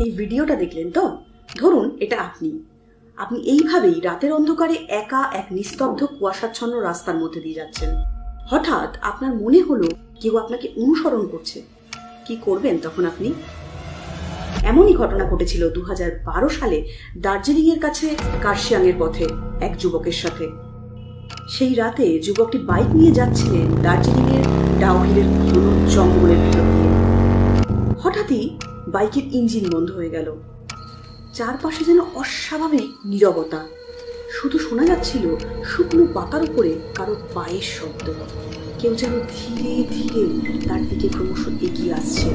এই ভিডিওটা দেখলেন তো? ধরুন এটা আপনি এইভাবেই রাতের অন্ধকারে একা এক নিস্তব্ধ কুয়াশাচ্ছন্ন রাস্তার মধ্যে দিয়ে যাচ্ছেন। হঠাৎ আপনার মনে হলো কেউ আপনাকে অনুসরণ করছে। কি করবেন তখন আপনি? এমনই ঘটনা ঘটেছিল 2012 সালে দার্জিলিং এর কাছে কার্শিয়াং এর পথে এক যুবকের সাথে। সেই রাতে যুবকটি বাইক নিয়ে যাচ্ছিলেন দার্জিলিং এর ডাউহিলের ঘন জঙ্গলের ভিতর দিয়ে। হঠাৎই বাইকের ইঞ্জিন বন্ধ হয়ে গেল। চারপাশে যেন অস্বাভাবিক নীরবতা। শুধু শোনা যাচ্ছিল শুকনো পাতার উপরে কারো পায়ের শব্দ। কেউ যেন ধীরে ধীরে তার দিকে ক্রমশ এগিয়ে আসছে।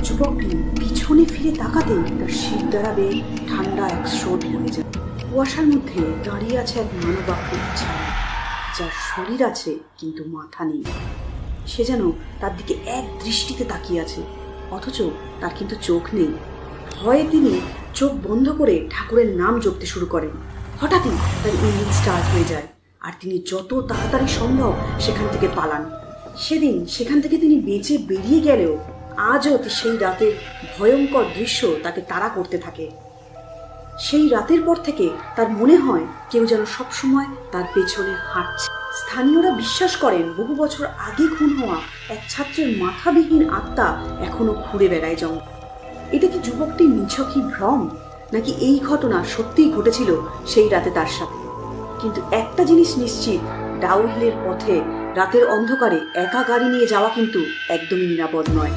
যুবকটি পিছনে ফিরে তাকাতেই তার শিরদাঁড়া বেয়ে ঠান্ডা এক স্রোত বয়ে যায়। কুয়াশার মধ্যে দাঁড়িয়ে আছে এক মানবাকৃতির ছায়া, যার শরীর আছে কিন্তু মাথা নেই। সে যেন তার দিকে এক দৃষ্টিতে তাকিয়ে আছে, অথচ তার কিন্তু চোখ নেই। ভয়ে তিনি চোখ বন্ধ করে ঠাকুরের নাম জপতে শুরু করেন। হঠাৎই তার ইঞ্জিন স্টার্ট হয়ে যায়, আর তিনি যত তাড়াতাড়ি সম্ভব সেখান থেকে পালান। সেদিন সেখান থেকে তিনি বেঁচে বেরিয়ে গেলেও আজও সেই রাতের ভয়ঙ্কর দৃশ্য তাকে তাড়া করতে থাকে। সেই রাতের পর থেকে তার মনে হয় কেউ যেন সবসময় তার পেছনে হাঁটছে। স্থানীয়রা বিশ্বাস করেন বহু বছর আগে খুন হওয়া এক ছাত্রের মাথাবিহীন আত্মা এখনো ঘুরে বেড়ায় জঙ্গল। এটা কি যুবকটির নিছকই ভ্রম, নাকি এই ঘটনা সত্যিই ঘটেছিল সেই রাতে তার সাথে? কিন্তু একটা জিনিস নিশ্চিত, ডাউহিলের পথে রাতের অন্ধকারে একা গাড়ি নিয়ে যাওয়া কিন্তু একদমই নিরাপদ নয়।